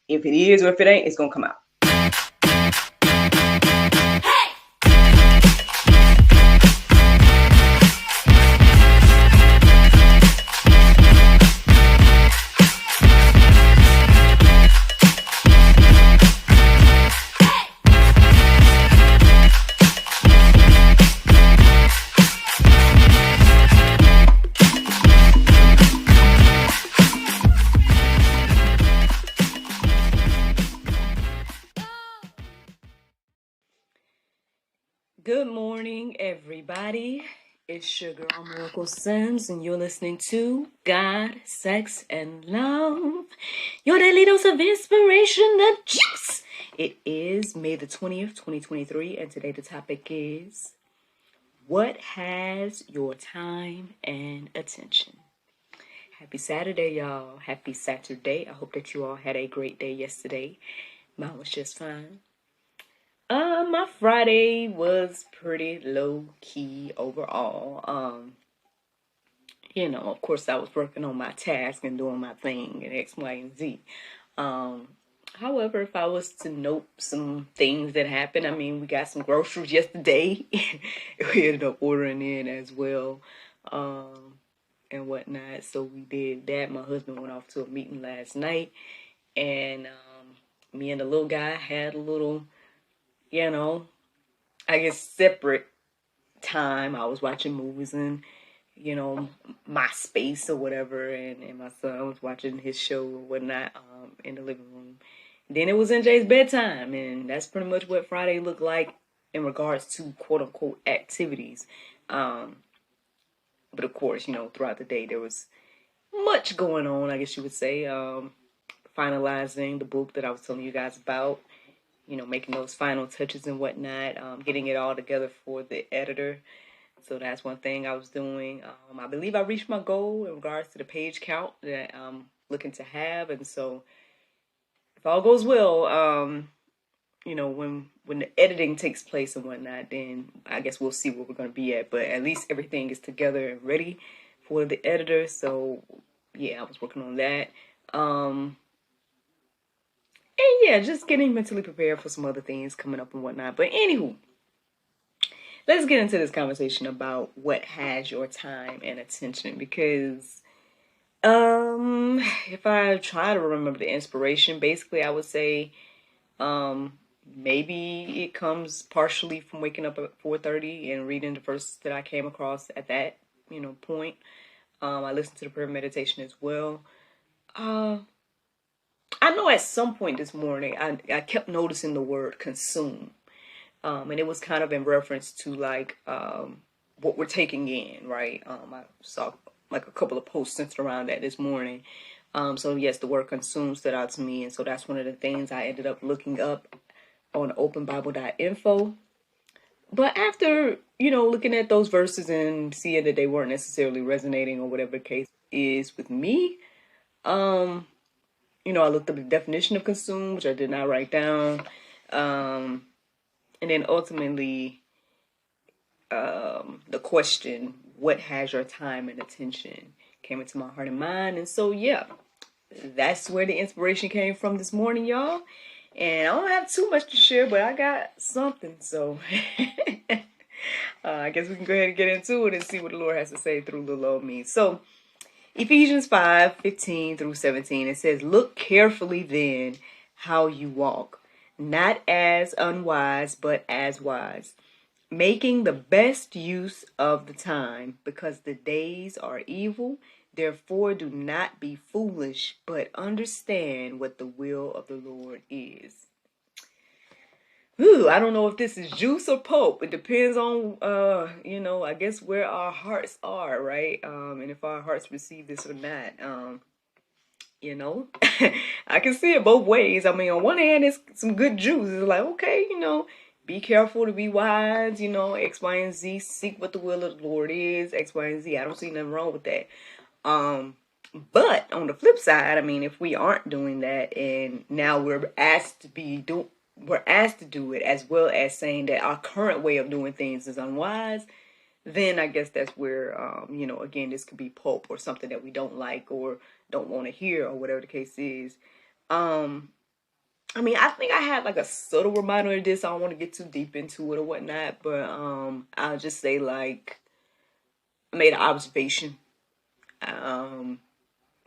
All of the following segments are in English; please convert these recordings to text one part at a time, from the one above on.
If it is or if it ain't, it's going to come out. Good morning, everybody. It's your girl, Miracle Sims, and you're listening to God, Sex, and Love. Your daily dose of inspiration, the juice. It is May the 20th, 2023, and today the topic is, what has your time and attention? Happy Saturday, y'all. Happy Saturday. I hope that you all had a great day yesterday. Mine was just fine. My Friday was pretty low key overall. Of course I was working on my task and doing my thing and X, Y, and Z. However, if I was to note some things that happened, we got some groceries yesterday. We ended up ordering in as well, and whatnot. So we did that. My husband went off to a meeting last night, and me and the little guy had a little, separate time. I was watching movies and, my space or whatever, and my son was watching his show or whatnot in the living room. Then it was NJ's bedtime, and that's pretty much what Friday looked like in regards to quote-unquote activities. But of course, throughout the day there was much going on, I guess you would say. Finalizing the book that I was telling you guys about, making those final touches and whatnot, getting it all together for the editor. So that's one thing I was doing. I believe I reached my goal in regards to the page count that I'm looking to have. And so if all goes well, when the editing takes place and whatnot, then I guess we'll see where we're going to be at. But at least everything is together and ready for the editor. So yeah, I was working on that. And yeah, just getting mentally prepared for some other things coming up and whatnot. But anywho, let's get into this conversation about what has your time and attention. Because if I try to remember the inspiration, basically I would say maybe it comes partially from waking up at 4:30 and reading the verse that I came across at that point. I listened to the prayer meditation as well. I know at some point this morning, I kept noticing the word consume. And it was kind of in reference to like what we're taking in, right? I saw like a couple of posts centered around that this morning. So yes, the word consume stood out to me. And so that's one of the things I ended up looking up on openbible.info. But after, looking at those verses and seeing that they weren't necessarily resonating or whatever the case is with me, I looked up the definition of consume, which I did not write down. And then ultimately, the question, what has your time and attention, came into my heart and mind. And so, yeah, that's where the inspiration came from this morning, y'all. And I don't have too much to share, but I got something. So I guess we can go ahead and get into it and see what the Lord has to say through little old me. So Ephesians 5:15 through 17, it says, look carefully then how you walk, not as unwise, but as wise, making the best use of the time, because the days are evil. Therefore, do not be foolish, but understand what the will of the Lord is. I don't know if this is juice or pulp. It depends on, I guess where our hearts are, right? And if our hearts receive this or not. I can see it both ways. On one hand, it's some good juice. It's like, okay, be careful to be wise, X, Y, and Z. Seek what the will of the Lord is, X, Y, and Z. I don't see nothing wrong with that. But on the flip side, if we aren't doing that and now we're asked to do it, as well as saying that our current way of doing things is unwise, then I guess that's where, again, this could be pulp or something that we don't like or don't want to hear or whatever the case is. I mean, I think I had like a subtle reminder of this. I don't want to get too deep into it or whatnot, but I'll just say like I made an observation. Um,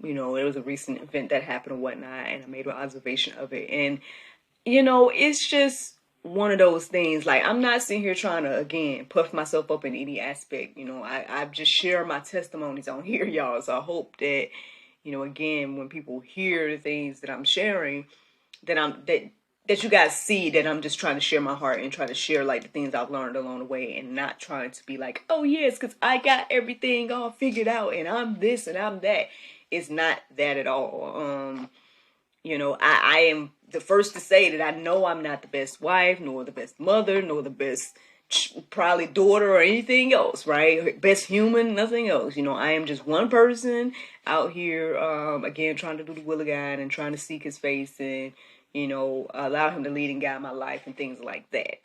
it was a recent event that happened or whatnot, and I made an observation of it. And it's just one of those things. Like, I'm not sitting here trying to, again, puff myself up in any aspect. I just share my testimonies on here, y'all. So I hope that, again, when people hear the things that I'm sharing, that you guys see that I'm just trying to share my heart and try to share like the things I've learned along the way, and not trying to be like, oh yes, because I got everything all figured out and I'm this and I'm that. It's not that at all. I am the first to say that I know I'm not the best wife, nor the best mother, nor the best probably daughter or anything else, right? Best human, nothing else. I am just one person out here, again, trying to do the will of God and trying to seek his face and, allow him to lead and guide my life and things like that.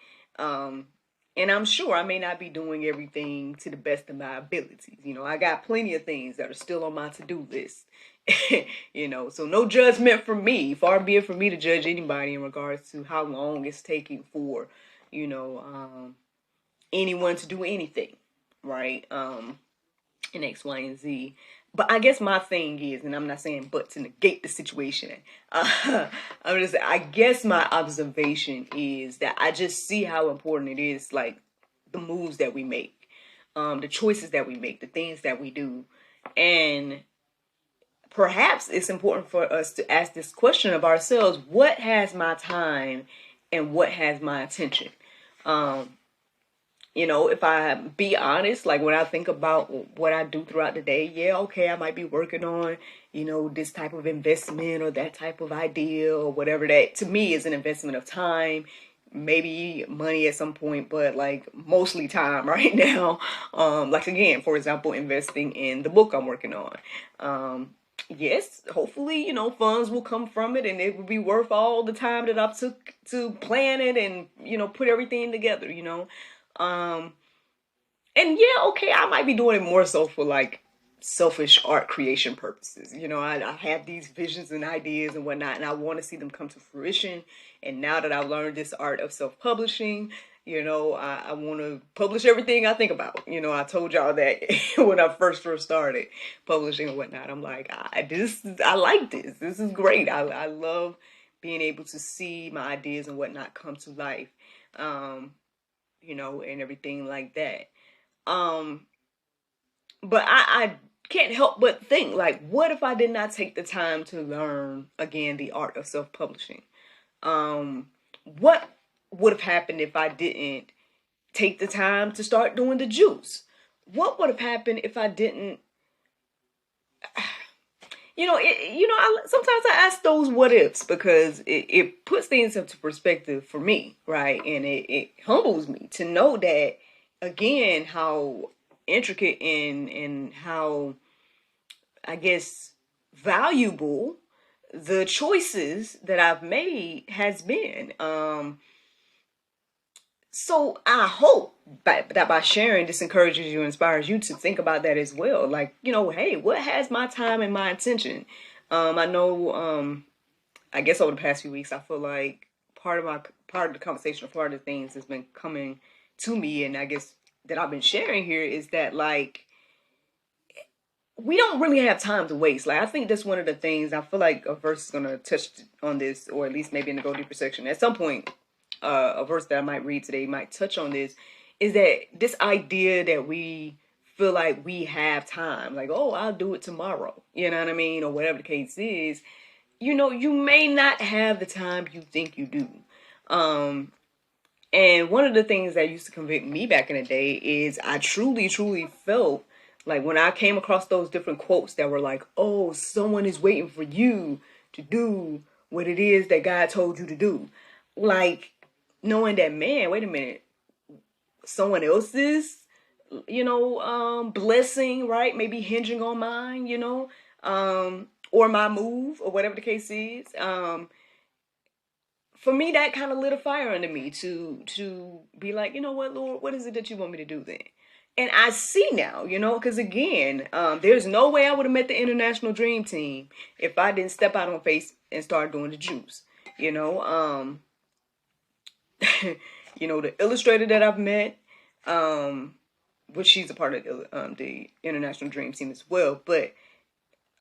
And I'm sure I may not be doing everything to the best of my abilities. I got plenty of things that are still on my to-do list. So no judgment from me. Far be it from me to judge anybody in regards to how long it's taking for, anyone to do anything, right? In X, Y, and Z. But I guess my thing is, and I'm not saying but to negate the situation, I guess my observation is that I just see how important it is, like the moves that we make, the choices that we make, the things that we do. And perhaps it's important for us to ask this question of ourselves: what has my time and what has my attention? If I be honest, like when I think about what I do throughout the day, yeah, okay, I might be working on, this type of investment or that type of idea or whatever that to me is an investment of time, maybe money at some point, but like mostly time right now. Like again, for example, investing in the book I'm working on. Yes, hopefully, funds will come from it and it will be worth all the time that I took to plan it and, put everything together, and yeah, okay, I might be doing it more so for like selfish art creation purposes. I have these visions and ideas and whatnot, and I want to see them come to fruition. And now that I've learned this art of self-publishing, I want to publish everything I think about. I told y'all that when I first started publishing and whatnot. I'm like, I like this. This is great. I love being able to see my ideas and whatnot come to life. And everything like that. But I can't help but think, like, what if I did not take the time to learn, again, the art of self-publishing? What would have happened if I didn't take the time to start doing the juice? What would have happened if I didn't sometimes I ask those what ifs because it puts things into perspective for me, right? And it humbles me to know that, again, how intricate and how, I guess, valuable the choices that I've made has been. So I hope that by sharing, this encourages you, inspires you to think about that as well. Like, hey, what has my time and my attention? I know, I guess over the past few weeks, I feel like part of the conversation, or part of the things that's been coming to me, and I guess that I've been sharing here, is that like we don't really have time to waste. Like, I think that's one of the things. I feel like a verse is gonna touch on this, or at least maybe in the Go Deeper section at some point. A verse that I might read today might touch on this, is that this idea that we feel like we have time, like, oh, I'll do it tomorrow, you know what I mean, or whatever the case is. You may not have the time you think you do. And one of the things that used to convict me back in the day is I truly, truly felt like when I came across those different quotes that were like, oh, someone is waiting for you to do what it is that God told you to do. Like, knowing that, man, wait a minute, someone else's, blessing, right? Maybe hinging on mine, or my move, or whatever the case is. For me, that kind of lit a fire under me to be like, you know what, Lord, what is it that you want me to do then? And I see now, because again, there's no way I would have met the International Dream Team if I didn't step out on faith and start doing the juice. You know, the illustrator that I've met, which she's a part of the International Dream Team as well. But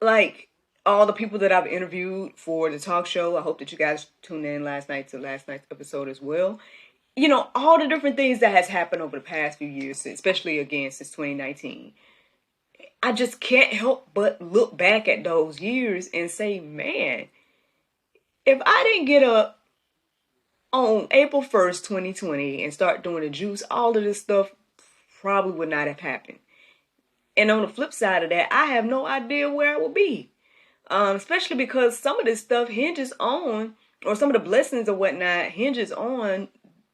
like all the people that I've interviewed for the talk show, I hope that you guys tuned in last night's episode as well. All the different things that has happened over the past few years, especially again since 2019. I just can't help but look back at those years and say, man, if I didn't get up on April 1st, 2020 and start doing the juice, all of this stuff probably would not have happened. And on the flip side of that, I have no idea where I would be. Especially because some of this stuff hinges on, or some of the blessings or whatnot hinges on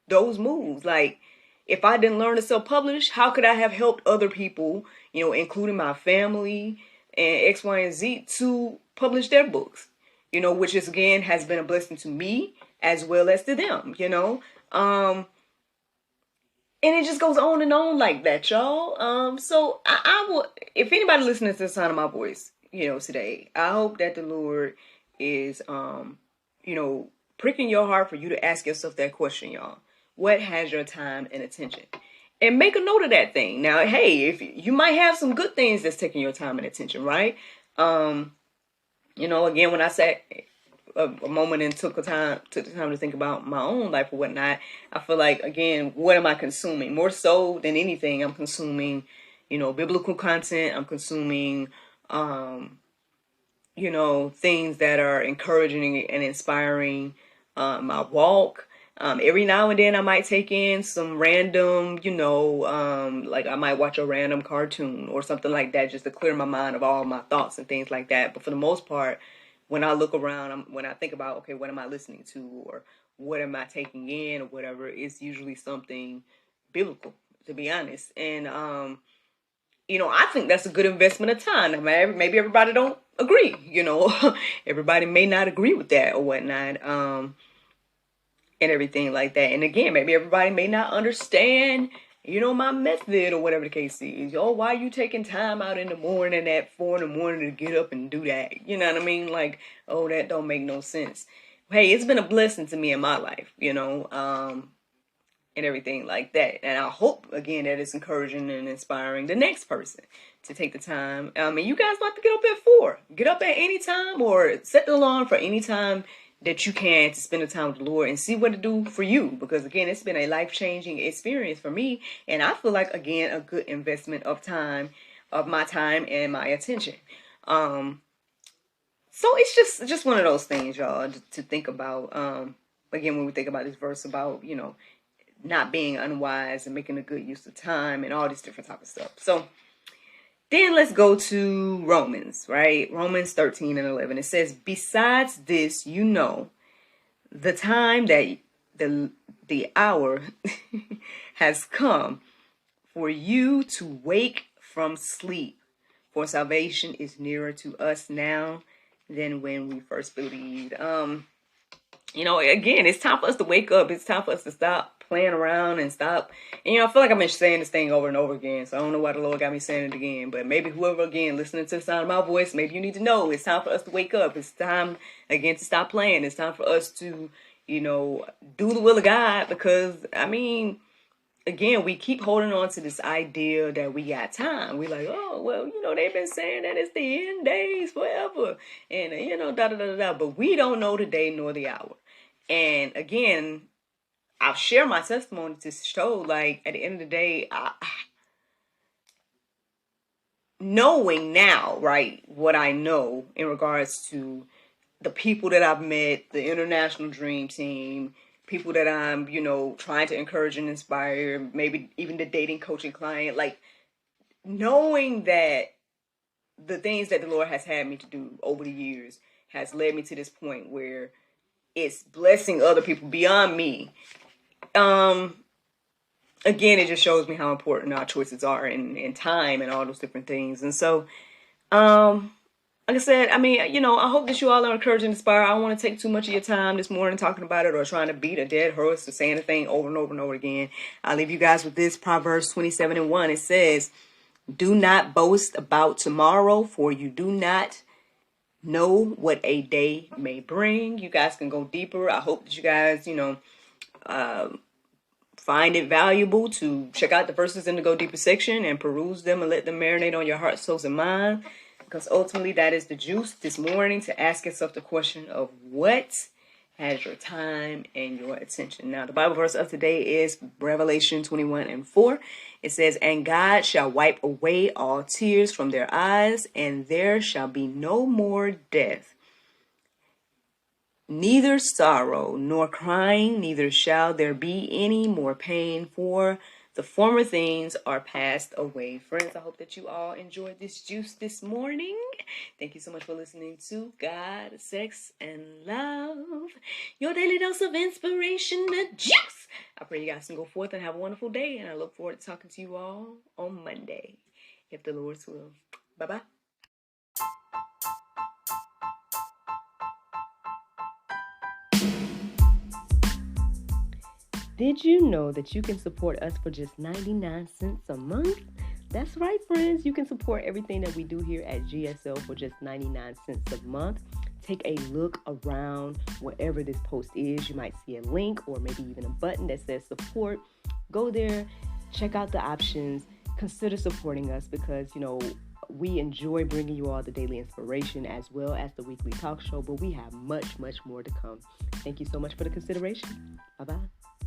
those moves. Like, if I didn't learn to self-publish, how could I have helped other people, including my family and X, Y, and Z, to publish their books? Which is, again, has been a blessing to me as well as to them, and it just goes on and on like that, y'all. So I will, if anybody listening to the sound of my voice, today, I hope that the Lord is, pricking your heart for you to ask yourself that question, y'all. What has your time and attention? And make a note of that thing. Now, hey, if you might have some good things that's taking your time and attention, right? Again, when I sat a moment and took the time to think about my own life or whatnot, I feel like, again, what am I consuming? More so than anything, I'm consuming, biblical content. I'm consuming, things that are encouraging and inspiring my walk. Every now and then I might take in some random, like I might watch a random cartoon or something like that just to clear my mind of all my thoughts and things like that. But for the most part, when I look around, when I think about, okay, what am I listening to or what am I taking in or whatever, it's usually something biblical, to be honest. And, I think that's a good investment of time. I mean, maybe everybody don't agree, everybody may not agree with that or whatnot. And everything like that. And again, maybe everybody may not understand, my method or whatever the case is. Why are you taking time out in the morning at 4 in the morning to get up and do that? You know what I mean? Like, that don't make no sense. Hey, it's been a blessing to me in my life, and everything like that. And I hope, again, that it's encouraging and inspiring the next person to take the time. You guys like to get up at 4. Get up at any time or set the alarm for any time that you can to spend the time with the Lord and see what to do for you. Because, again, it's been a life-changing experience for me. And I feel like, again, a good investment of my time and my attention. So it's just one of those things, y'all, to think about. Again, when we think about this verse about, not being unwise and making a good use of time and all this different type of stuff. So then let's go to Romans, right? Romans 13 and 11. It says, besides this, the time that the hour has come for you to wake from sleep. For salvation is nearer to us now than when we first believed. Again, it's time for us to wake up. It's time for us to stop playing around and stop. And, I feel like I've been saying this thing over and over again. So I don't know why the Lord got me saying it again. But maybe whoever, again, listening to the sound of my voice, maybe you need to know it's time for us to wake up. It's time, again, to stop playing. It's time for us to, do the will of God. Because, again, we keep holding on to this idea that we got time. We like, oh, well, they've been saying that it's the end days forever. And, da-da-da-da-da. But we don't know the day nor the hour. And, again, I've shared my testimony to show, like, at the end of the day, knowing now, right, what I know in regards to the people that I've met, the International Dream Team, people that I'm, trying to encourage and inspire, maybe even the dating coaching client, like, knowing that the things that the Lord has had me to do over the years has led me to this point where it's blessing other people beyond me. Again, it just shows me how important our choices are in time and all those different things. And so, like I said, I hope that you all are encouraged and inspired. I don't want to take too much of your time this morning talking about it or trying to beat a dead horse or saying the thing over and over and over again. I'll leave you guys with this. Proverbs 27 and 1. It says, do not boast about tomorrow, for you do not know what a day may bring. You guys can go deeper. I hope that you guys, find it valuable to check out the verses in the Go Deeper section and peruse them and let them marinate on your heart, souls, and mind. Because ultimately that is the juice this morning, to ask yourself the question of what has your time and your attention. Now, the Bible verse of today is Revelation 21:4. It says, "And God shall wipe away all tears from their eyes, and there shall be no more death, neither sorrow nor crying, neither shall there be any more pain, for the former things are passed away." Friends, I hope that you all enjoyed this juice this morning. Thank you so much for listening to God, Sex, and Love, your daily dose of inspiration, the juice. I pray you guys can go forth and have a wonderful day, and I look forward to talking to you all on Monday, if the Lord's will. Bye-bye. Did you know that you can support us for just 99 cents a month? That's right, friends. You can support everything that we do here at GSL for just 99 cents a month. Take a look around wherever this post is. You might see a link or maybe even a button that says support. Go there, check out the options, consider supporting us, because, we enjoy bringing you all the daily inspiration as well as the weekly talk show, but we have much, much more to come. Thank you so much for the consideration. Bye-bye.